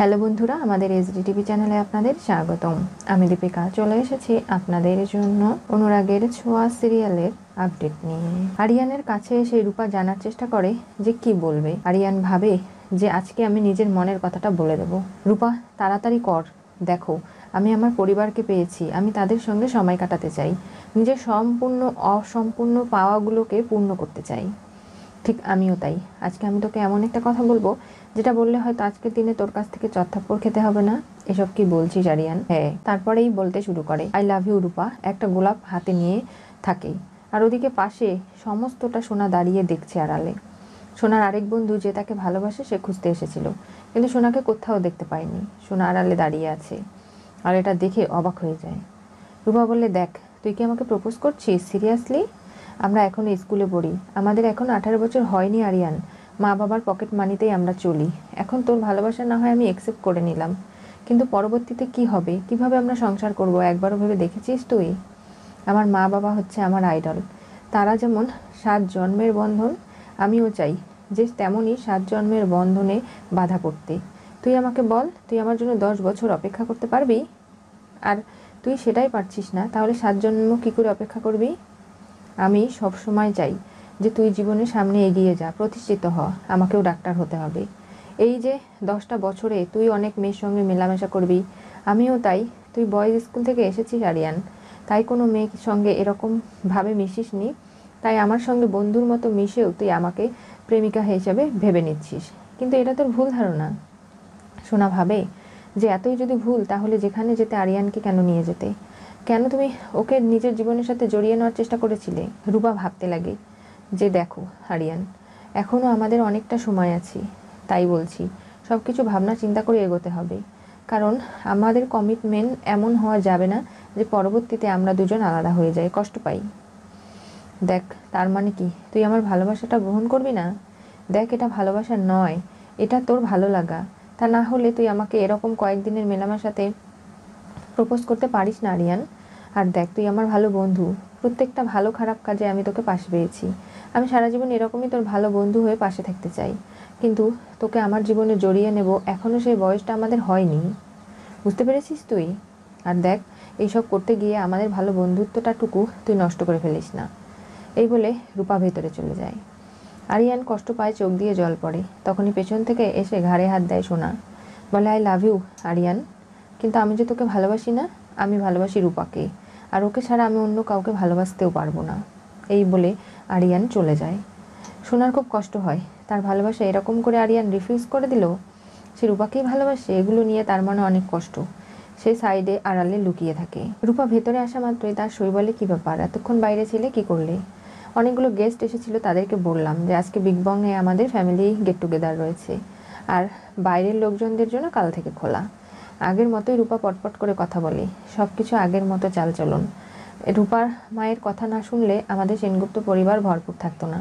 Hello বন্ধুরা, আমাদের SD TV চ্যানেলে আপনাদের স্বাগতম। আমি দীপিকা চলে এসেছি আপনাদের জন্য অনুরাগের ছোঁয়া সিরিয়ালের আপডেট নিয়ে। আরিয়ানের কাছে এসে রূপা জানার চেষ্টা করে যে কি বলবে। আরিয়ান ভাবে যে আজকে আমি নিজের মনের কথাটা বলে দেব। রূপা, তাড়াতাড়ি কর, দেখো আমি আমার পরিবারকে পেয়েছি, আমি তাদের সঙ্গে সময় কাটাতে চাই, নিজের সম্পূর্ণ অসম্পূর্ণ পাওয়াগুলোকে পূর্ণ করতে চাই। ঠিক আমিও তাই। আজকে আমি তোকে এমন একটা কথা বলবো যেটা বললে হয়তো আজকের দিনে তোর কাছ থেকে চত্থাপ্পড় খেতে হবে না। এসব কি বলছিস আরিয়ান? হ্যাঁ। তারপরেই বলতে শুরু করে, আই লাভ ইউ রূপা। একটা গোলাপ হাতে নিয়ে থাকে, আর ওদিকে পাশে সমস্তটা সোনা দাঁড়িয়ে দেখছে আড়ালে। সোনার আরেক বন্ধু যে তাকে ভালোবাসে সে খুঁজতে এসেছিল, কিন্তু সোনাকে কোথাও দেখতে পায়নি। সোনা আড়ালে দাঁড়িয়ে আছে আর এটা দেখে অবাক হয়ে যায়। রূপা বললে, দেখ তুই কি আমাকে প্রপোজ করছিস সিরিয়াসলি? আমরা এখনো স্কুলে পড়ি, আমাদের এখন 18 বছর হয়নি আরিয়ান। মা বাবার পকেট মানিতেই আমরা চলি। এখন তোর ভালোবাসা না হয় আমি অ্যাকসেপ্ট করে নিলাম, কিন্তু পরবর্তীতে কি হবে, কিভাবে আমরা সংসার করব একবারও ভেবে দেখেছিস তুই? আমার মা বাবা হচ্ছে আমার আইডল। তারা যেমন 7 জন্মের বন্ধন, আমিও চাই যে তেমনই 7 জন্মের বন্ধনে বাধা পড়তে। তুই আমাকে বল, তুই আমার জন্য 10 বছর অপেক্ষা করতে পারবি? আর তুই সেটাই পারছিস না, তাহলে 7 জন্ম কী করে অপেক্ষা করবি? আমি সব সময় চাই যে তুই জীবনের সামনে এগিয়ে যা, প্রতিষ্ঠিত হ। আমাকেও ডাক্তার হতে হবে। এই যে 10টা বছরে তুই অনেক মেয়ের সঙ্গে মেলামেশা করবি, আমিও তাই। তুই বয়েজ স্কুল থেকে এসেছিস আরিয়ান, তাই কোনো মেয়ের সঙ্গে এরকমভাবে মিশিস নি, তাই আমার সঙ্গে বন্ধুর মতো মিশেও তুই আমাকে প্রেমিকা হিসেবে ভেবে নিচ্ছিস, কিন্তু এটা তোর ভুল ধারণা। সোনা ভাবে যে এতই যদি ভুল, তাহলে যেখানে যেতে আরিয়ানকে কেন নিয়ে যেতে? কেন তুমি ওকে নিজের জীবনের সাথে জড়িয়ে নেওয়ার চেষ্টা করেছিলে? রূপা ভাবতে লাগে যে দেখো আরিয়ান, এখনও আমাদের অনেকটা সময় আছে, তাই বলছি সব কিছু ভাবনা চিন্তা করে এগোতে হবে। কারণ আমাদের কমিটমেন্ট এমন হওয়া যাবে না যে পরবর্তীতে আমরা দুজন আলাদা হয়ে যাই, কষ্ট পাই। দেখ, তার মানে কি তুই আমার ভালোবাসাটা গ্রহণ করবি না? দেখ, এটা ভালোবাসা নয়, এটা তোর ভালো লাগা। তা না হলে তুই আমাকে এরকম কয়েকদিনের মেলামেশাতে প্রপোজ করতে পারিস না আরিয়ান। আর দেখ, তুই আমার ভালো বন্ধু, প্রত্যেকটা ভালো খারাপ কাজে আমি তোকে পাশে পেয়েছি। আমি সারা জীবন এরকমই তোর ভালো বন্ধু হয়ে পাশে থাকতে চাই, কিন্তু তোকে আমার জীবনে জড়িয়ে নেব এখনও সেই বয়সটা আমাদের হয়নি। বুঝতে পেরেছিস তুই? আর দেখ, এইসব করতে গিয়ে আমাদের ভালো বন্ধুত্বটাটুকু তুই নষ্ট করে ফেলিস না। এই বলে রূপা ভেতরে চলে যায়। আরিয়ান কষ্ট পায়, চোখ দিয়ে জল পড়ে। তখনই পেছন থেকে এসে ঘাড়ে হাত দেয় সোনা। বলে, আই লাভ ইউ আরিয়ান, কিন্তু আমি যে তোকে ভালোবাসি না, আমি ভালোবাসি রূপাকে, আর ওকে ছাড়া আমি অন্য কাউকে ভালোবাসতেও পারবো না। এই বলে আরিয়ান চলে যায়। সোনার খুব কষ্ট হয়, তার ভালোবাসা এরকম করে আরিয়ান রিফিউজ করে দিল। সে রূপাকেই ভালোবাসে, এগুলো নিয়ে তার মনে অনেক কষ্ট। সে সাইডে আড়ালে লুকিয়ে থাকে। রূপা ভেতরে আসা মাত্রই তার সই বলে, কী ব্যাপার, এতক্ষণ বাইরে ছিলে, কি করলে? অনেকগুলো গেস্ট এসেছিল, তাদেরকে বললাম যে আজকে বিগ বংয়ে আমাদের ফ্যামিলি গেট টুগেদার রয়েছে, আর বাইরের লোকজনদের জন্য কাল থেকে খোলা। আগের মতোই রূপা পটপট করে কথা বলে, সব কিছু আগের মতো চালচলন। রূপার মায়ের কথা না শুনলে আমাদের সেনগুপ্ত পরিবার ভরপুর থাকতো না।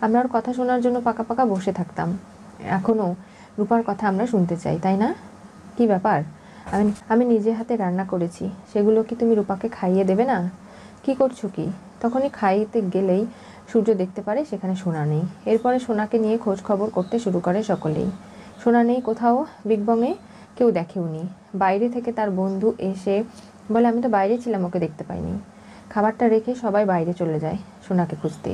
আমরা ওর কথা শোনার জন্য পাকা পাকা বসে থাকতাম। এখনও রূপার কথা আমরা শুনতে চাই, তাই না? কি ব্যাপার? আমি আমি নিজে হাতে রান্না করেছি, সেগুলো কি তুমি রূপাকে খাইয়ে দেবে না? কি করছো কি? তখনই খাইতে গেলেই সূর্য দেখতে পারে সেখানে সোনা নেই। এরপরে সোনাকে নিয়ে খোঁজ খবর করতে শুরু করে সকলেই। সোনা নেই কোথাও, বিগ বংয়ে কেউ দেখেও নি। বাইরে থেকে তার বন্ধু এসে বলে, আমি তো বাইরে ছিলাম, ওকে দেখতে পাইনি। খাবারটা রেখে সবাই বাইরে চলে যায় সোনাকে খুঁজতে।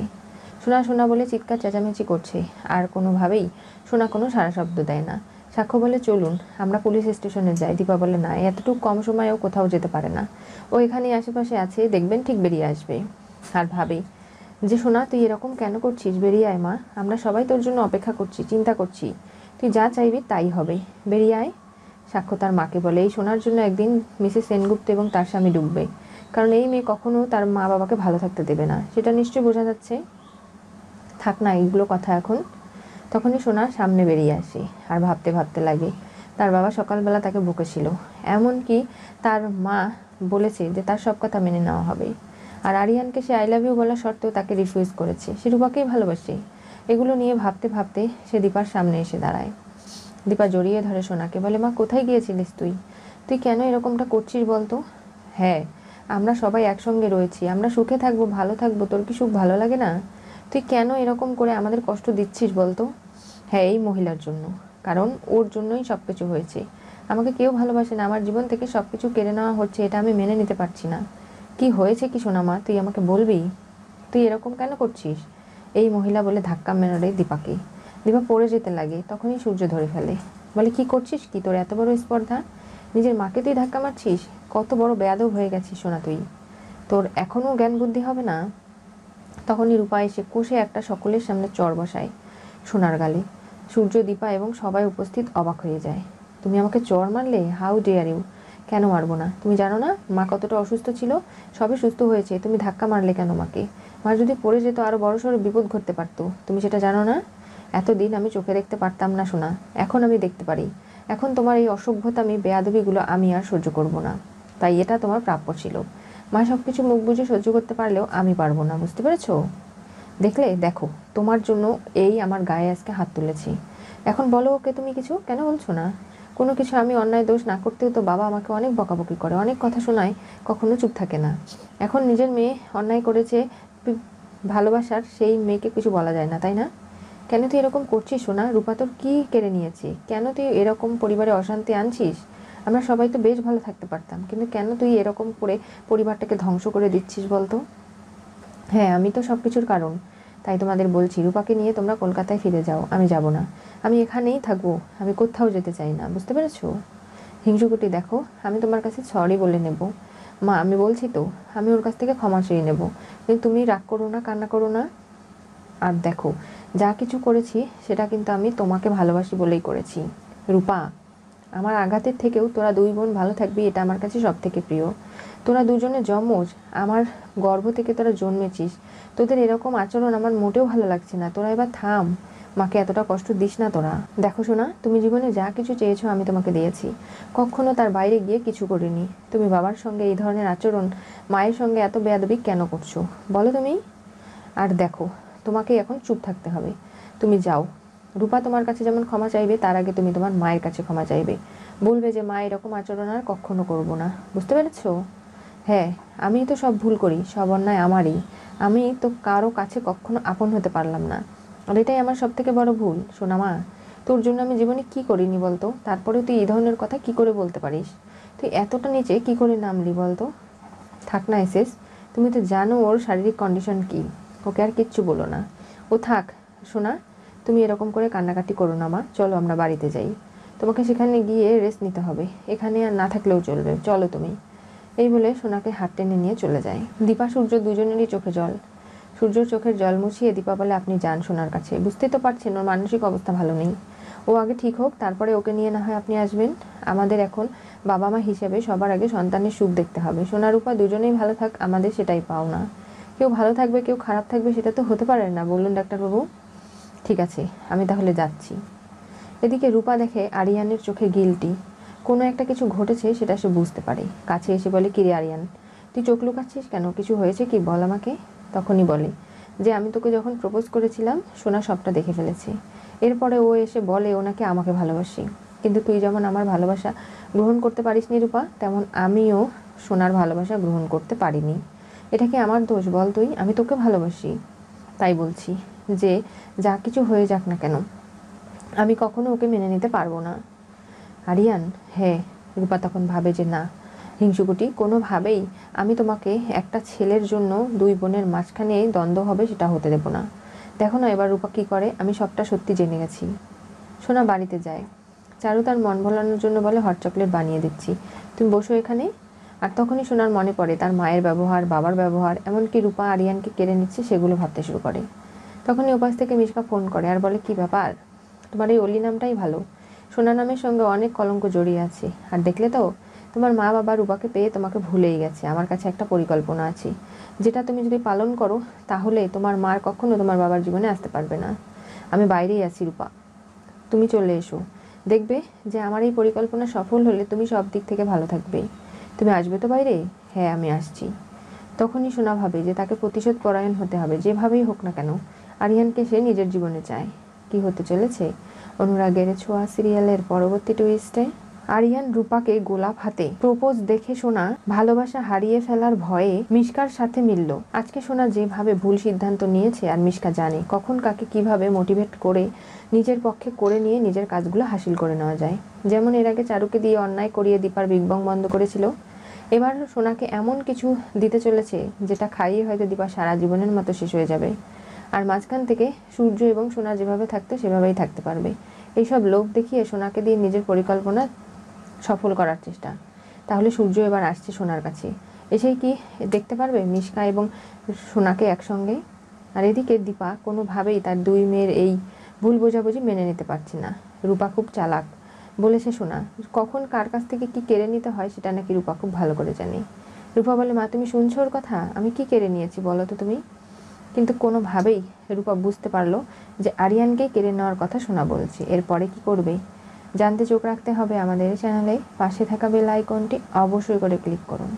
সোনা সোনা বলে চিৎকার চেঁচামেচি করছে, আর কোনোভাবেই সোনা কোনো সাড়া শব্দ দেয় না। সাক্ষ্য বলে, চলুন আমরা পুলিশ স্টেশনে যাই। দীপা বলে, না, এতটুকু কম সময়েও কোথাও যেতে পারে না, ও এখানেই আশেপাশে আছে, দেখবেন ঠিক বেরিয়ে আসবে। আর ভাবে যে, সোনা তুই এরকম কেন করছিস, বেরিয়ে আয় মা, আমরা সবাই তোর জন্য অপেক্ষা করছি, চিন্তা করছি, তুই যা চাইবি তাই হবে, বেরিয়ে আয়। সাক্ষ্য তার মাকে বলে, এই সোনার জন্য একদিন মিসেস সেনগুপ্ত এবং তার স্বামী ডুববে, কারণ এই মেয়ে কখনো তার মা বাবাকে ভালো থাকতে দেবে না, সেটা নিশ্চয়ই বোঝা যাচ্ছে। থাক না এইগুলো কথা এখন। তখনই সোনা সামনে বেরিয়ে আসে আর ভাবতে ভাবতে লাগে, তার বাবা সকালবেলা তাকে বকেছিল, এমনকি তার মা বলেছে যে তার সব কথা মেনে নেওয়া হবে। আর আরিয়ানকে সে আই লাভ ইউ বলা সত্ত্বেও তাকে রিফিউজ করেছে, সে রূপাকেই ভালোবাসে। এগুলো নিয়ে ভাবতে ভাবতে সে দীপার সামনে এসে দাঁড়ায়। দীপা জড়িয়ে ধরে সোনাকে, বলে, মা কোথায় গিয়েছিলিস তুই? তুই কেন এরকমটা করছিস বলতো? হ্যাঁ, আমরা সবাই একসঙ্গে রয়েছি, আমরা সুখে থাকবো, ভালো থাকবো, তোর কি সুখ ভালো লাগে না? তুই কেন এরকম করে আমাদের কষ্ট দিচ্ছিস বলতো? হ্যাঁ, এই মহিলার জন্য, কারণ ওর জন্যই সব কিছু হয়েছে। আমাকে কেউ ভালোবাসে না, আমার জীবন থেকে সব কিছু কেড়ে নেওয়া হচ্ছে, এটা আমি মেনে নিতে পারছি না। কি হয়েছে কি সোনা মা, তুই আমাকে বলবি? তুই এরকম কেন করছিস? এই মহিলা বলে ধাক্কা মেরে দীপাকে। দীপা পড়ে যেতে লাগে, তখনই সূর্য ধরে ফেলে, বলে কি করছিস কি, তোর এত বড় স্পর্ধা? নিজের মাকে তুই ধাক্কা মারছিস? কত বড় বেয়াদব হয়ে গেছিস সোনা তুই, তোর এখনও জ্ঞান বুদ্ধি হবে না? তখনই রূপা এসে কষে একটা সকলের সামনে চড় বসায় সোনার গালে। সূর্য, দীপা এবং সবাই উপস্থিত অবাক হয়ে যায়। তুমি আমাকে চড় মারলে? How dare you! কেন মারবো না? তুমি জানো না মা কতটা অসুস্থ ছিল? সবে সুস্থ হয়েছে, তুমি ধাক্কা মারলে কেন মাকে? মা যদি পড়ে যেত আরও বড়সড় বিপদ ঘটতে পারতো, তুমি সেটা জানো না? এতদিন আমি চোখে দেখতে পারতাম না সোনা, এখন আমি দেখতে পারি। এখন তোমার এই অসভ্যতামি বেয়াদবিগুলো আমি আর সহ্য করব না, তাই এটা তোমার প্রাপ্য ছিল। মা সব কিছু মুখ বুঝে সহ্য করতে পারলেও আমি পারবো না, বুঝতে পেরেছো? দেখলে, দেখো, তোমার জন্য এই আমার গায়ে আজকে হাত তুলেছি। এখন বলো ওকে, তুমি কিছু কেন বলছো না? কোনো কিছু আমি অন্যায় দোষ না করতেও তো বাবা আমাকে অনেক বকাবকি করে, অনেক কথা শোনায়, কখনো চুপ থাকে না। এখন নিজের মেয়ে অন্যায় করেছে, ভালোবাসার সেই মেয়েকে কিছু বলা যায় না, তাই না? কেন তুই এরকম করছিস সোনা? রূপা তোর কি কেড়ে নিয়েছে? কেন তুই এরকম পরিবারে অশান্তি আনছিস? আমরা সবাই তো বেশ ভালো থাকতে পারতাম, কিন্তু কেন তুই এরকম করে পরিবারটাকে ধ্বংস করে দিচ্ছিস বলতো? হ্যাঁ, আমি তো সব কিছুর কারণ। তাই তোমাদের বলছি, রূপাকে নিয়ে তোমরা কলকাতায় ফিরে যাও, আমি যাব না। আমি এখানেই থাকবো, আমি কোথাও যেতে চাই না, বুঝতে পেরেছো? হিংসুকুটি, দেখো, আমি তোমার কাছে সরি বলে নেব। মা, আমি বলছি তো, আমি ওর কাছ থেকে ক্ষমা চেয়ে নেব, কিন্তু তুমি রাগ করো না, কান্না করো না। আর দেখো, যা কিছু করেছি সেটা কিন্তু আমি তোমাকে ভালোবাসি বলেই করেছি। রূপা, আমার আঘাতের থেকেও তোরা দুই বোন ভালো থাকবি, এটা আমার কাছে সব থেকে প্রিয়। তোরা দুজনে যমজ, আমার গর্ভ থেকে তোরা জন্মেছিস। তোদের এরকম আচরণ আমার মোটেও ভালো লাগছে না, তোরা এবার থাম। মাকে এতটা কষ্ট দিস না তোরা। দেখো শোনা, তুমি জীবনে যা কিছু চেয়েছো আমি তোমাকে দিয়েছি, কখনো তার বাইরে গিয়ে কিছু করিনি। তুমি বাবার সঙ্গে এই ধরনের আচরণ, মায়ের সঙ্গে এত বেয়াদবি কেন করছো বলো তুমি? আর দেখো, তোমাকে এখন চুপ থাকতে হবে, তুমি যাও। রূপা তোমার কাছে যেমন ক্ষমা চাইবে, তার আগে তুমি তোমার মায়ের কাছে ক্ষমা চাইবে, বলবে যে মা এরকম আচরণ আর কখনো করবো না, বুঝতে পেরেছো? হ্যাঁ, আমি তো সব ভুল করি, সব অন্যায় আমারই। আমি তো কারো কাছে কখনো আপন হতে পারলাম না, আর এটাই আমার সব থেকে বড় ভুল। সোনা মা, তোর জন্য আমি জীবনে কি করিনি বলতো? তারপরে তুই এই ধরনের কথা কি করে বলতে পারিস? তুই এতটা নিচে কি করে নামলি বলতো? থাক না এসেস, তুমি তো জানো ওর শারীরিক কন্ডিশন কি, ওকে আর কিচ্ছু বলো না, ও থাক। শোনা, তুমি এরকম করে কান্নাকাটি করো না মা, চলো আমরা বাড়িতে যাই। তোমাকে সেখানে গিয়ে রেস্ট নিতে হবে, এখানে আর না থাকলেও চলবে, চলো তুমি। এই বলে সোনাকে হাত টেনে নিয়ে চলে যায়। দীপা, সূর্য দুজনেরই চোখে জল। সূর্যর চোখের জল মুছিয়ে দীপা বলে, আপনি যান সোনার কাছে, বুঝতেই তো পারছেন ওর মানসিক অবস্থা ভালো নেই। ও আগে ঠিক হোক, তারপরে ওকে নিয়ে না হয় আপনি আসবেন। আমাদের এখন বাবা মা হিসেবে সবার আগে সন্তানের সুখ দেখতে হবে। সোনা রূপা দুজনেই ভালো থাক, আমাদের সেটাই পাওনা। কেউ ভালো থাকবে কেউ খারাপ থাকবে, সেটা তো হতে পারে না, বলুন ডাক্তারবাবু। ঠিক আছে, আমি তাহলে যাচ্ছি। এদিকে রূপা দেখে আরিয়ানের চোখে গিল্টি, কোনো একটা কিছু ঘটেছে সেটা সে বুঝতে পারে। কাছে এসে বলে, কিরে আরিয়ান, তুই চোখ লুকাচ্ছিস কেন? কিছু হয়েছে কি, বল আমাকে। তখনই বলে যে আমি তোকে যখন প্রপোজ করেছিলাম সোনা সবটা দেখে ফেলেছি। এরপরে ও এসে বলে ও নাকি আমাকে ভালোবাসি, কিন্তু তুই যেমন আমার ভালোবাসা গ্রহণ করতে পারিসনি রূপা, তেমন আমিও সোনার ভালোবাসা গ্রহণ করতে পারিনি। এটা কি আমার দোষ বল তুই? আমি তোকে ভালোবাসি, তাই বলছি যে যা কিছু হয়ে যাক না কেন, আমি কখনো ওকে মেনে নিতে পারবো না। আরিয়ান, হ্যাঁ। রূপা তখন ভাবে যে না, হিংসুকুটি, কোনোভাবেই আমি তোমাকে একটা ছেলের জন্য দুই বোনের মাঝখানে দ্বন্দ্ব হবে সেটা হতে দেবো না। দেখো না এবার রূপা কী করে, আমি সবটা সত্যি জেনে গেছি। সোনা বাড়িতে যায়, চারু তার মন ভোলানোর জন্য বলে হট চকলেট বানিয়ে দিচ্ছি, তুমি বসো এখানে। আর তখনই সোনার মনে পড়ে তার মায়ের ব্যবহার, বাবার ব্যবহার, এমনকি রূপা আরিয়ানকে কেড়ে নিচ্ছে, সেগুলো ভাবতে শুরু করে। তখনই ওপাশ থেকে মিশকা ফোন করে আর বলে, কি ব্যাপার, তোমার এই অলি নামটাই ভালো, সোনা নামের সঙ্গে অনেক কলঙ্ক জড়িয়ে আছে। আর দেখলে তো, তোমার মা বাবা রূপাকে পেয়ে তোমাকে ভুলেই গেছে। আমার কাছে একটা পরিকল্পনা আছে, যেটা তুমি যদি পালন করো তাহলে তোমার মার কখনো তোমার বাবার জীবনে আসতে পারবে না। আমি বাইরেই আছি রূপা, তুমি চলে এসো, দেখবে যে আমার এই পরিকল্পনা সফল হলে তুমি সব দিক থেকে ভালো থাকবে। তুমি আসবে তো বাইরে? হ্যাঁ, আমি আসছি। তখনই সোনা ভাবে যে তাকে প্রতিশোধ পরায়ণ হতে হবে, যেভাবেই হোক না কেন। আরিয়ানকে সে নিজের জীবনে চায়। কি হতে চলেছে অনুরাগের ছোঁয়া সিরিয়ালের পরবর্তী টুইস্টে? আরিয়ান রূপাকে গোলাপ হাতে প্রপোজ দেখে সোনা ভালোবাসা হারিয়ে ফেলার ভয়ে মিশকার সাথে মিলল। আজকে সোনা যেভাবে ভুল সিদ্ধান্ত নিয়েছে আর মিশকা জানে কখন কাকে কিভাবে মোটিভেট করে নিজের পক্ষে করে নিয়ে নিজের কাজগুলো হাসিল করে নেওয়া যায়। যেমন এর আগে চারুকে দিয়ে অন্যায় করিয়ে দীপার বিগ বং বন্ধ করেছিল, এবার সোনাকে এমন কিছু দিতে চলেছে যেটা খাইয়ে হয়তো দীপা সারা জীবনের মতো শেষ হয়ে যাবে। আর মাঝখান থেকে সূর্য এবং সোনা যেভাবে থাকতো সেভাবেই থাকতে পারবে। এইসব লোভ দেখিয়ে সোনাকে দিয়ে নিজের পরিকল্পনা সফল করার চেষ্টা। তাহলে সূর্য এবার আসছে সোনার কাছে, এসেই কি দেখতে পারবে মিশকা এবং সোনাকে একসঙ্গে? আর এদিকে দীপা কোনোভাবেই তার দুই মেয়ের এই ভুল বোঝাবুঝি মেনে নিতে পারছে না। রূপা খুব চালাক, বলেছে সোনা, কখন কার কাছ থেকে কি কেড়ে নিতে হয় সেটা নাকি রূপা খুব ভালো করে জানে। রূপা বলে, মা তুমি শুনছো ওর কথা? আমি কি কেড়ে নিয়েছি বলো তো তুমি? কিন্তু কোনোভাবেই রূপা বুঝতে পারলো যে আরিয়ানকেই কেড়ে নেওয়ার কথা সোনা বলছে। এরপরে কি করবে জানতে চোখ রাখতে হবে আমাদের চ্যানেলে। পাশে থাকা বেল আইকনটি অবশ্যই করে ক্লিক করুন।